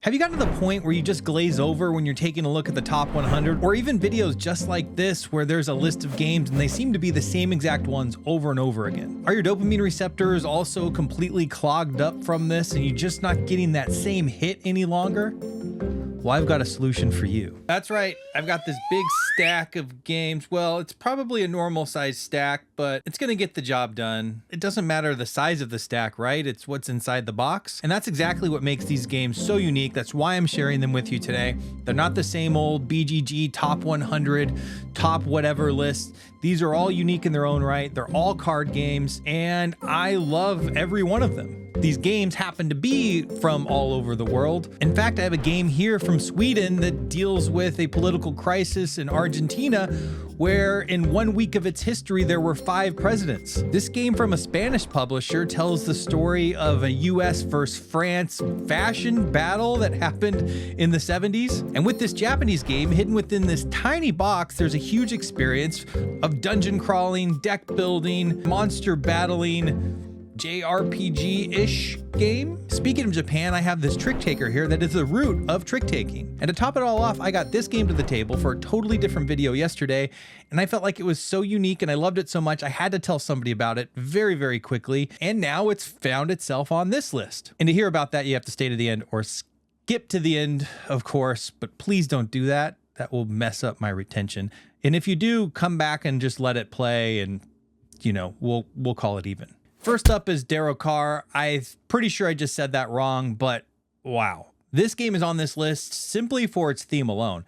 Have you gotten to the point where you just glaze over when you're taking a look at the top 100, or even videos just like this where there's a list of games and they seem to be the same exact ones over and over again? Are your dopamine receptors also completely clogged up from this and you're just not getting that same hit any longer? Well, I've got a solution for you. That's right, I've got this big stack of games. Well, it's probably a normal size stack, but it's gonna get the job done. It doesn't matter the size of the stack, right? It's what's inside the box. And that's exactly what makes these games so unique. That's why I'm sharing them with you today. They're not the same old BGG top 100, top whatever list. These are all unique in their own right. They're all card games, and I love every one of them. These games happen to be from all over the world. In fact, I have a game here from Sweden that deals with a political crisis in Argentina, where in 1 week of its history, there were 5 presidents. This game from a Spanish publisher tells the story of a US versus France fashion battle that happened in the 70s. And with this Japanese game hidden within this tiny box, there's a huge experience of dungeon crawling, deck building, monster battling, JRPG-ish game. Speaking of Japan, I have this trick taker here that is the root of trick taking. And to top it all off, I got this game to the table for a totally different video yesterday, and I felt like it was so unique and I loved it so much I had to tell somebody about it very, very quickly, and now it's found itself on this list. And to hear about that, you have to stay to the end or skip to the end, of course, but please don't do that. That will mess up my retention. And if you do, come back and just let it play and, you know, we'll call it even. First up is DerrocAR. I'm pretty sure I just said that wrong, but wow. This game is on this list simply for its theme alone.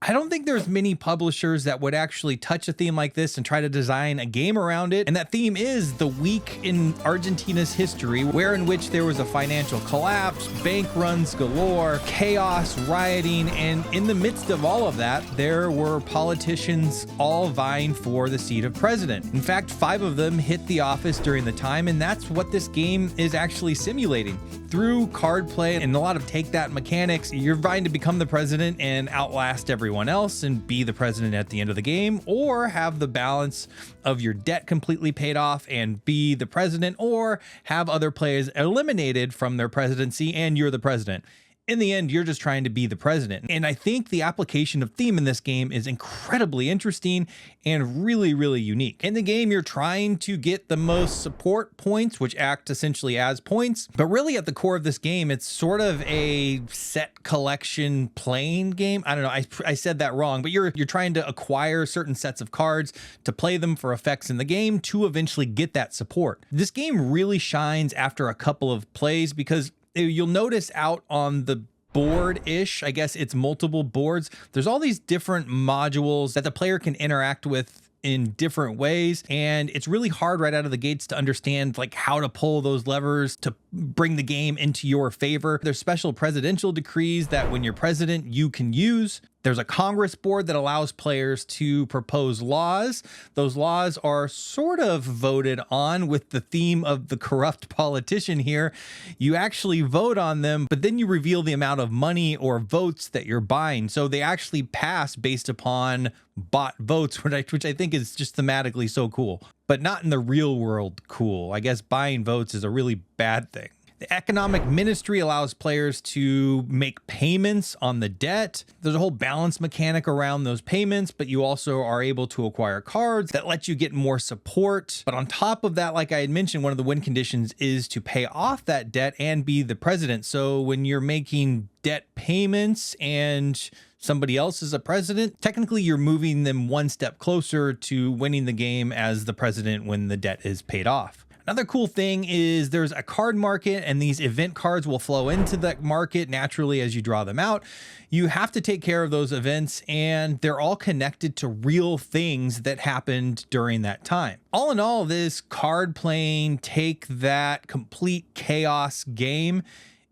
I don't think there's many publishers that would actually touch a theme like this and try to design a game around it. And that theme is the week in Argentina's history, where in which there was a financial collapse, bank runs galore, chaos, rioting, and in the midst of all of that, there were politicians all vying for the seat of president. In fact, 5 of them hit the office during the time, and that's what this game is actually simulating. Through card play and a lot of take that mechanics, you're vying to become the president and outlast everyone else and be the president at the end of the game, or have the balance of your debt completely paid off and be the president, or have other players eliminated from their presidency and you're the president. In the end, you're just trying to be the president. And I think the application of theme in this game is incredibly interesting and really, really unique. In the game, you're trying to get the most support points, which act essentially as points. But really at the core of this game, it's sort of a set collection playing game. I don't know, I said that wrong, but you're trying to acquire certain sets of cards to play them for effects in the game to eventually get that support. This game really shines after a couple of plays because you'll notice out on the board-ish, I guess it's multiple boards, there's all these different modules that the player can interact with in different ways, and it's really hard right out of the gates to understand like how to pull those levers to bring the game into your favor. There's special presidential decrees that when you're president you can use. There's a Congress board that allows players to propose laws. Those laws are sort of voted on with the theme of the corrupt politician here. You actually vote on them, but then you reveal the amount of money or votes that you're buying. So they actually pass based upon bought votes, which I think is just thematically so cool, but not in the real world cool. I guess buying votes is a really bad thing. The economic ministry allows players to make payments on the debt. There's a whole balance mechanic around those payments, but you also are able to acquire cards that let you get more support. But on top of that, like I had mentioned, one of the win conditions is to pay off that debt and be the president. So when you're making debt payments and somebody else is a president, technically you're moving them one step closer to winning the game as the president when the debt is paid off. Another cool thing is there's a card market, and these event cards will flow into that market naturally as you draw them out. You have to take care of those events, and they're all connected to real things that happened during that time. All in all, this card playing, take that complete chaos game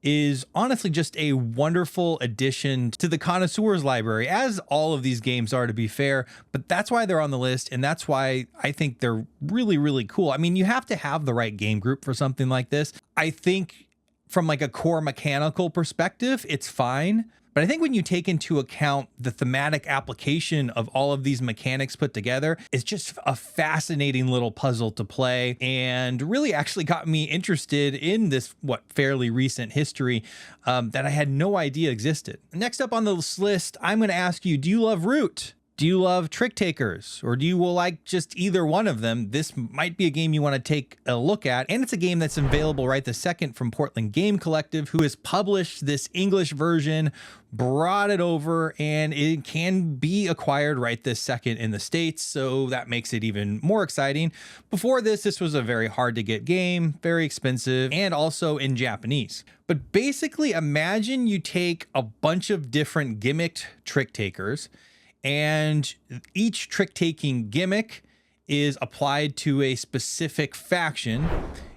is honestly just a wonderful addition to the connoisseur's library, as all of these games are, to be fair, but that's why they're on the list, and that's why I think they're really, really cool. I mean, you have to have the right game group for something like this. I think from like a core mechanical perspective, it's fine, but But I think when you take into account the thematic application of all of these mechanics put together, it's just a fascinating little puzzle to play, and really actually got me interested in this, fairly recent history that I had no idea existed. Next up on this list, I'm going to ask you, do you love Root? Do you love TRICKTAKERs, or do you like just either one of them? This might be a game you want to take a look at, and it's a game that's available right this second from Portland Game Collective, who has published this English version, brought it over, and it can be acquired right this second in the States, so that makes it even more exciting. Before this was a very hard to get game, very expensive, and also in Japanese. But basically, imagine you take a bunch of different gimmicked trick takers, and each trick-taking gimmick is applied to a specific faction.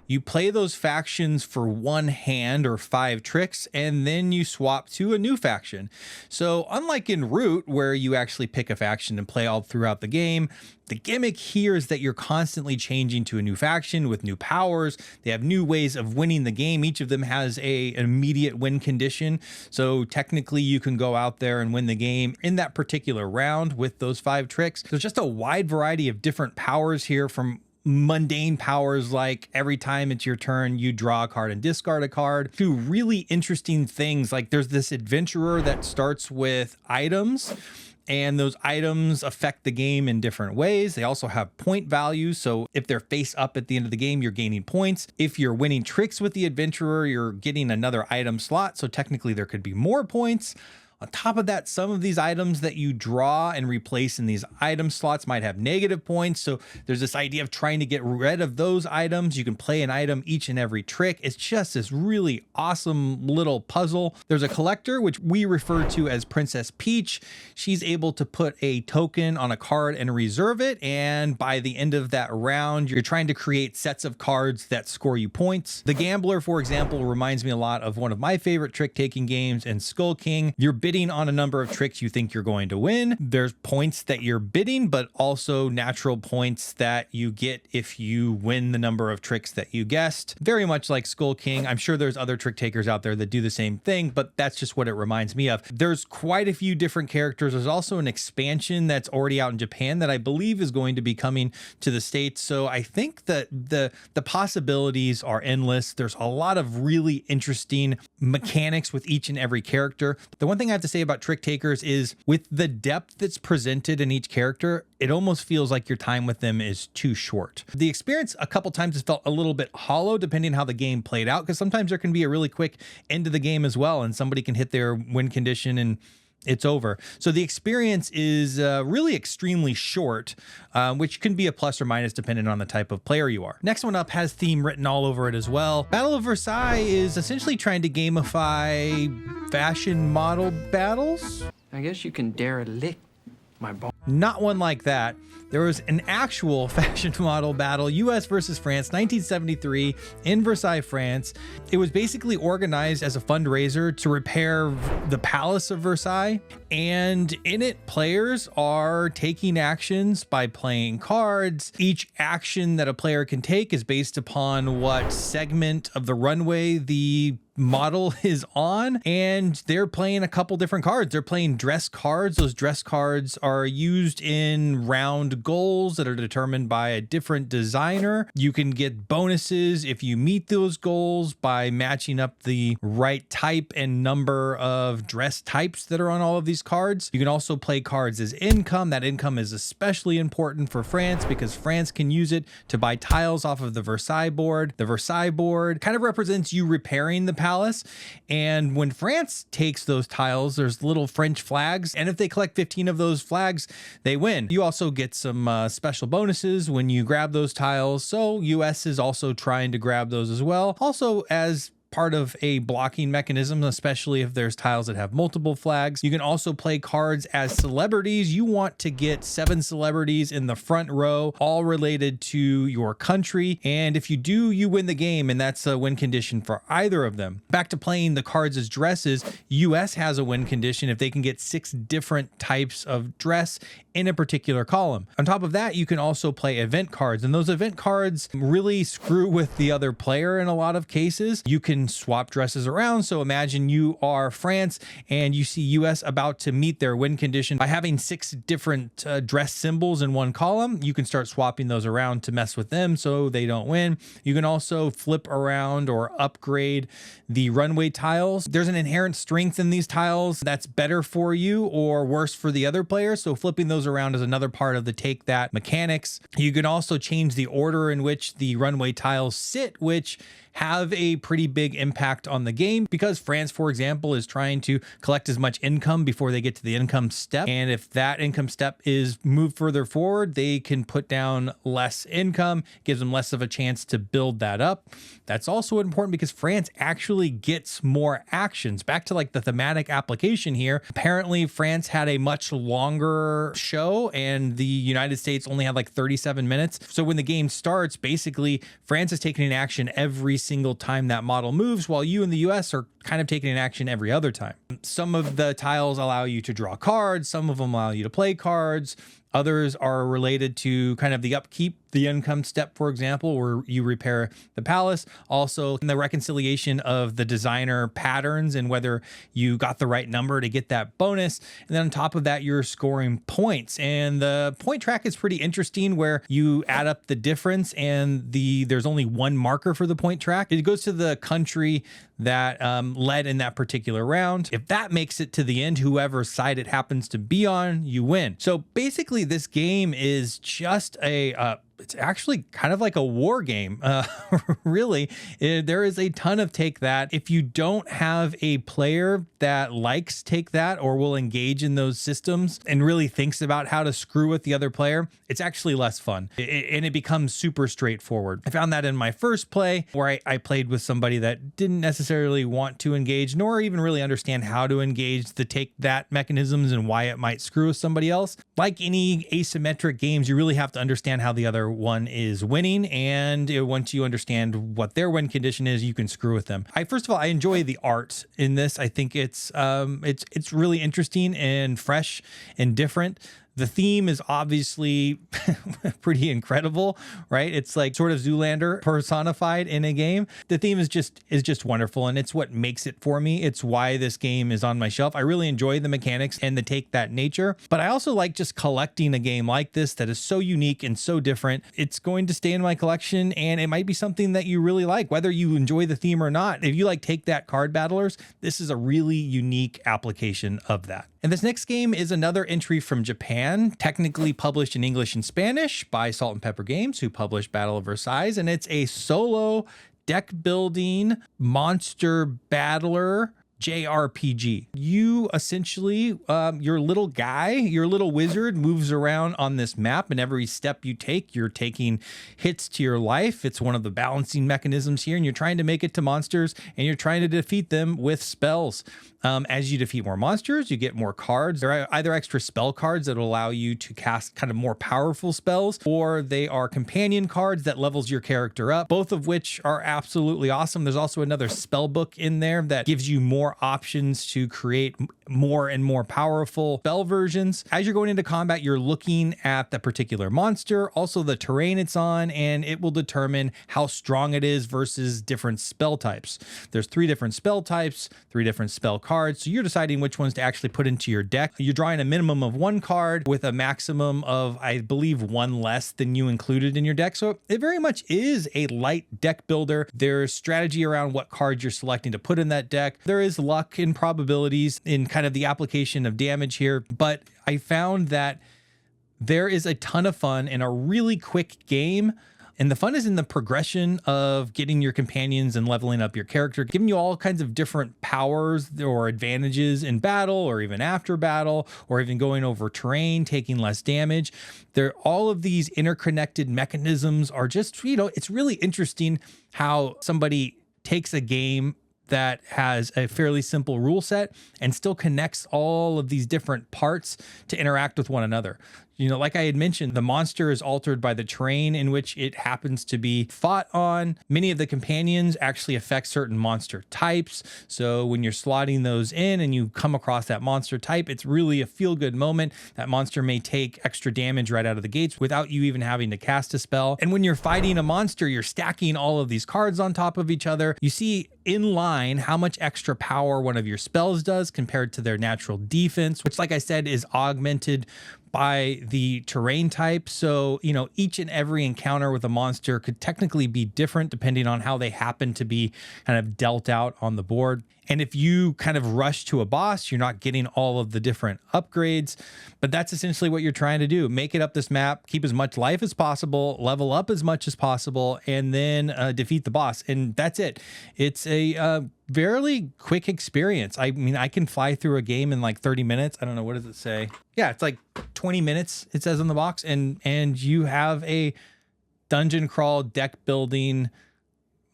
You play those factions for one hand or 5 tricks, and then you swap to a new faction. So unlike in Root, where you actually pick a faction and play all throughout the game, the gimmick here is that you're constantly changing to a new faction with new powers. They have new ways of winning the game. Each of them has an immediate win condition. So technically you can go out there and win the game in that particular round with those 5 tricks. There's just a wide variety of different powers here, from mundane powers like every time it's your turn you draw a card and discard a card, to really interesting things like there's this adventurer that starts with items, and those items affect the game in different ways. They also have point values, so if they're face up at the end of the game, you're gaining points. If you're winning tricks with the adventurer, you're getting another item slot, so technically there could be more points. On top of that, some of these items that you draw and replace in these item slots might have negative points. So there's this idea of trying to get rid of those items. You can play an item each and every trick. It's just this really awesome little puzzle. There's a collector, which we refer to as Princess Peach. She's able to put a token on a card and reserve it. And by the end of that round, you're trying to create sets of cards that score you points. The Gambler, for example, reminds me a lot of one of my favorite trick-taking games, and Skull King. You're bidding on a number of tricks you think you're going to win. There's points that you're bidding, but also natural points that you get if you win the number of tricks that you guessed. Very much like Skull King. I'm sure there's other trick takers out there that do the same thing, but that's just what it reminds me of. There's quite a few different characters. There's also an expansion that's already out in Japan that I believe is going to be coming to the States. So I think that the possibilities are endless. There's a lot of really interesting mechanics with each and every character. The one thing I have to say about TRICKTAKERs is, with the depth that's presented in each character, it almost feels like your time with them is too short. The experience a couple times has felt a little bit hollow depending on how the game played out, because sometimes there can be a really quick end to the game as well, and somebody can hit their win condition and it's over. So the experience is really extremely short, which can be a plus or minus depending on the type of player you are. Next one up has theme written all over it as well. Battle of Versailles is essentially trying to gamify fashion model battles. I guess you can dare a lick my ball. Not one like that. There was an actual fashion model battle, US versus France, 1973 in Versailles, France. It was basically organized as a fundraiser to repair the Palace of Versailles. And in it, players are taking actions by playing cards. Each action that a player can take is based upon what segment of the runway the model is on, and they're playing a couple different cards. They're playing dress cards. Those dress cards are used in round goals that are determined by a different designer. You can get bonuses if you meet those goals by matching up the right type and number of dress types that are on all of these cards. You can also play cards as income. That income is especially important for France because France can use it to buy tiles off of the Versailles board. The Versailles board kind of represents you repairing the palace. And when France takes those tiles, there's little French flags. And if they collect 15 of those flags, they win. You also get some special bonuses when you grab those tiles. So US is also trying to grab those as well. Also, as part of a blocking mechanism, especially if there's tiles that have multiple flags. You can also play cards as celebrities. You want to get 7 celebrities in the front row, all related to your country. And if you do, you win the game, and that's a win condition for either of them. Back to playing the cards as dresses, US has a win condition if they can get 6 different types of dress in a particular column. On top of that, you can also play event cards, and those event cards really screw with the other player in a lot of cases. You can swap dresses around. So imagine you are France and you see US about to meet their win condition. By having 6 different dress symbols in one column, you can start swapping those around to mess with them so they don't win. You can also flip around or upgrade the runway tiles. There's an inherent strength in these tiles that's better for you or worse for the other player. So flipping those around is another part of the take that mechanics. You can also change the order in which the runway tiles sit, which have a pretty big impact on the game, because France, for example, is trying to collect as much income before they get to the income step. And if that income step is moved further forward, they can put down less income, gives them less of a chance to build that up. That's also important because France actually gets more actions. Back to like the thematic application here. Apparently France had a much longer show and the United States only had like 37 minutes. So when the game starts, basically France is taking an action every single time that model moves, while you in the US are kind of taking an action every other time. Some of the tiles allow you to draw cards, some of them allow you to play cards. Others are related to kind of the upkeep, the income step, for example, where you repair the palace. Also, the reconciliation of the designer patterns and whether you got the right number to get that bonus. And then on top of that, you're scoring points. And the point track is pretty interesting, where you add up the difference and there's only one marker for the point track. It goes to the country that led in that particular round. If that makes it to the end, whoever side it happens to be on, you win. So basically, this game is just it's actually kind of like a war game. Really, there is a ton of take that. If you don't have a player that likes take that or will engage in those systems and really thinks about how to screw with the other player, it's actually less fun. And it becomes super straightforward. I found that in my first play, where I played with somebody that didn't necessarily want to engage, nor even really understand how to engage the take that mechanisms and why it might screw with somebody else. Like any asymmetric games, you really have to understand how the other one is winning, and once you understand what their win condition is, you can screw with them. First of all, I enjoy the art in this. I think it's really interesting and fresh and different. The theme is obviously pretty incredible, right? It's like sort of Zoolander personified in a game. The theme is just wonderful, and it's what makes it for me. It's why this game is on my shelf. I really enjoy the mechanics and the take that nature, but I also like just collecting a game like this that is so unique and so different. It's going to stay in my collection, and it might be something that you really like, whether you enjoy the theme or not. If you like take that card battlers, this is a really unique application of that. And this next game is another entry from Japan, technically published in English and Spanish by Salt and Pepper Games, who published Battle of Versailles. And it's a solo deck building monster battler JRPG. You essentially, your little guy, your little wizard moves around on this map, and every step you take, you're taking hits to your life. It's one of the balancing mechanisms here, and you're trying to make it to monsters, and you're trying to defeat them with spells. As you defeat more monsters, you get more cards. There are either extra spell cards that will allow you to cast kind of more powerful spells, or they are companion cards that levels your character up, both of which are absolutely awesome. There's also another spell book in there that gives you more options to create more and more powerful spell versions. As you're going into combat, you're looking at the particular monster, also the terrain it's on, and it will determine how strong it is versus different spell types. There's 3 different spell types, 3 different spell cards. So you're deciding which ones to actually put into your deck. You're drawing a minimum of 1 card with a maximum of, I believe, 1 less than you included in your deck. So it very much is a light deck builder. There's strategy around what cards you're selecting to put in that deck. There is luck and probabilities in kind of the application of damage here, but I found that there is a ton of fun in a really quick game. And the fun is in the progression of getting your companions and leveling up your character, giving you all kinds of different powers or advantages in battle, or even after battle, or even going over terrain, taking less damage. All of these interconnected mechanisms are just, it's really interesting how somebody takes a game that has a fairly simple rule set and still connects all of these different parts to interact with one another. You know, like I had mentioned, the monster is altered by the terrain in which it happens to be fought on. Many of the companions actually affect certain monster types. So when you're slotting those in and you come across that monster type, it's really a feel-good moment. That monster may take extra damage right out of the gates without you even having to cast a spell. And when you're fighting a monster, you're stacking all of these cards on top of each other. You see in line how much extra power one of your spells does compared to their natural defense, which, like I said, is augmented by the terrain type. So, you know, each and every encounter with a monster could technically be different depending on how they happen to be kind of dealt out on the board. And if you kind of rush to a boss, you're not getting all of the different upgrades, but that's essentially what you're trying to do. Make it up this map, keep as much life as possible, level up as much as possible, and then defeat the boss. And that's it. It's a fairly quick experience. I mean, I can fly through a game in like 30 minutes. I don't know. What does it say? Yeah, it's like 20 minutes, it says on the box. And you have a dungeon crawl, deck building,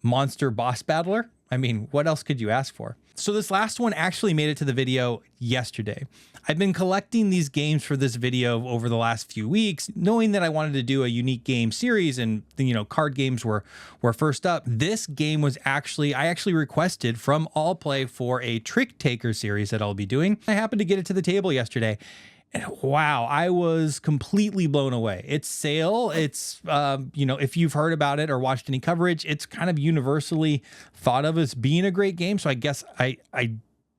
monster boss battler. I mean, what else could you ask for? So this last one actually made it to the video yesterday. I've been collecting these games for this video over the last few weeks, knowing that I wanted to do a unique game series and, you know, card games were first up. This game was I actually requested from All Play for a Trick Taker series that I'll be doing. I happened to get it to the table yesterday. And wow, I was completely blown away. It's Sail. It's, you know, if you've heard about it or watched any coverage, it's kind of universally thought of as being a great game. So I guess I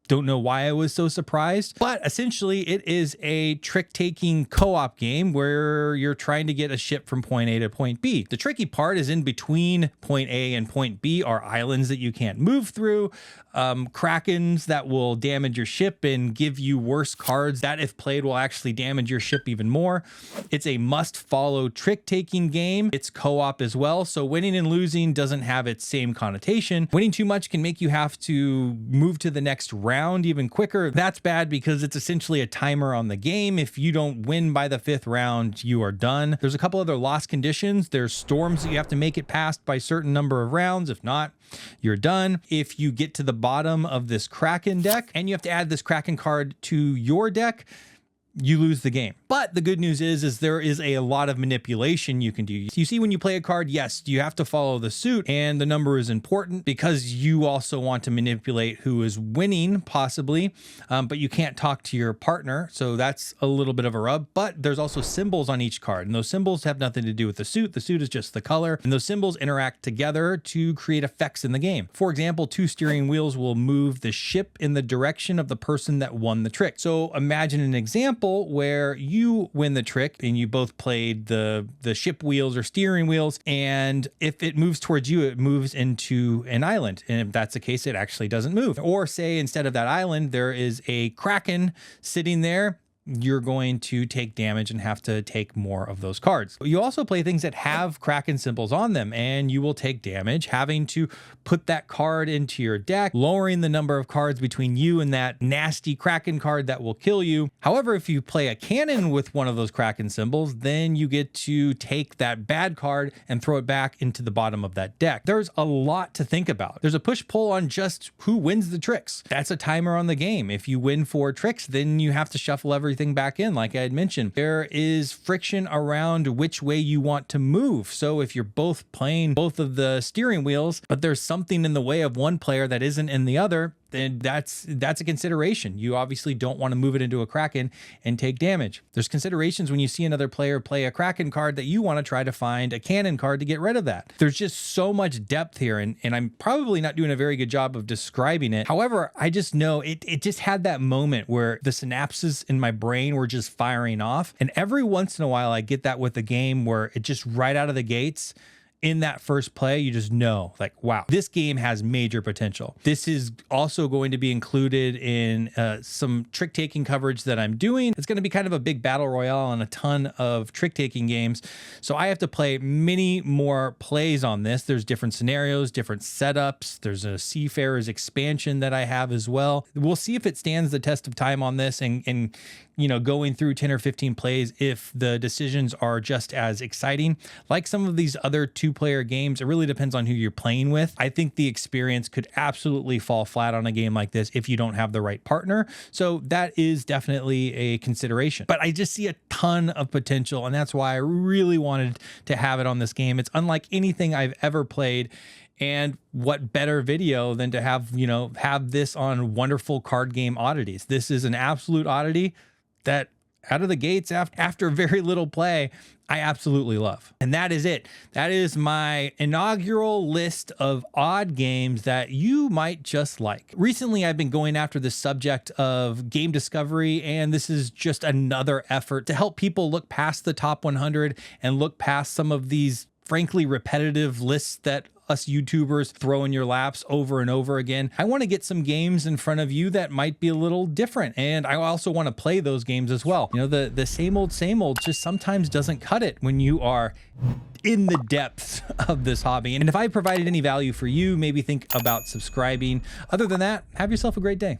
don't know why I was so surprised, but essentially it is a trick-taking co-op game where you're trying to get a ship from point A to point B. The tricky part is in between point A and point B are islands that you can't move through, krakens that will damage your ship and give you worse cards that, if played, will actually damage your ship even more. It's a must-follow trick-taking game. It's co-op as well, so winning and losing doesn't have its same connotation. Winning too much can make you have to move to the next round even quicker. That's bad because it's essentially a timer on the game. If you don't win by the 5th round, you are done. There's a couple other lost conditions. There's storms that you have to make it past by a certain number of rounds. If not, you're done. If you get to the bottom of this Kraken deck and you have to add this Kraken card to your deck, you lose the game. But the good news is there is a lot of manipulation you can do. You see, when you play a card, yes, you have to follow the suit, and the number is important because you also want to manipulate who is winning, possibly, but you can't talk to your partner, so that's a little bit of a rub. But there's also symbols on each card, and those symbols have nothing to do with the suit. The suit is just the color, and those symbols interact together to create effects in the game. For example, 2 steering wheels will move the ship in the direction of the person that won the trick. So imagine an example where you win the trick and you both played the ship wheels or steering wheels, and if it moves towards you, it moves into an island, and if that's the case, it actually doesn't move. Or say instead of that island there is a Kraken sitting there, you're going to take damage and have to take more of those cards. You also play things that have Kraken symbols on them, and you will take damage having to put that card into your deck, lowering the number of cards between you and that nasty Kraken card that will kill you. However, if you play a cannon with one of those Kraken symbols, then you get to take that bad card and throw it back into the bottom of that deck. There's a lot to think about. There's a push-pull on just who wins the tricks. That's a timer on the game. If you win 4 tricks, then you have to shuffle everything back in, like I had mentioned. There is friction around which way you want to move. So if you're both playing both of the steering wheels, but there's something in the way of one player that isn't in the other, then that's a consideration. You obviously don't want to move it into a Kraken and take damage. There's considerations when you see another player play a Kraken card that you want to try to find a cannon card to get rid of that. There's just so much depth here, and I'm probably not doing a very good job of describing it. However, I just know it just had that moment where the synapses in my brain were just firing off. And every once in a while I get that with a game where it just right out of the gates, in that first play, you just know, like, wow, this game has major potential. This is also going to be included in some trick-taking coverage that I'm doing. It's going to be kind of a big battle royale on a ton of trick-taking games. So I have to play many more plays on this. There's different scenarios, different setups. There's a Seafarers expansion that I have as well. We'll see if it stands the test of time on this, and you know, going through 10 or 15 plays, if the decisions are just as exciting, like some of these other 2 2-player games. It really depends on who you're playing with. I think the experience could absolutely fall flat on a game like this if you don't have the right partner. So that is definitely a consideration. But I just see a ton of potential, and that's why I really wanted to have it on this game. It's unlike anything I've ever played. And what better video than to have, you know, have this on wonderful card game oddities. This is an absolute oddity that out of the gates after very little play, I absolutely love. And that is it. That is my inaugural list of odd games that you might just like. Recently, I've been going after the subject of game discovery, and this is just another effort to help people look past the top 100 and look past some of these frankly repetitive lists that us YouTubers throw in your laps over and over again. I want to get some games in front of you that might be a little different, and I also want to play those games as well. You know, the same old just sometimes doesn't cut it when you are in the depths of this hobby. And if I provided any value for you, maybe think about subscribing. Other than that, have yourself a great day.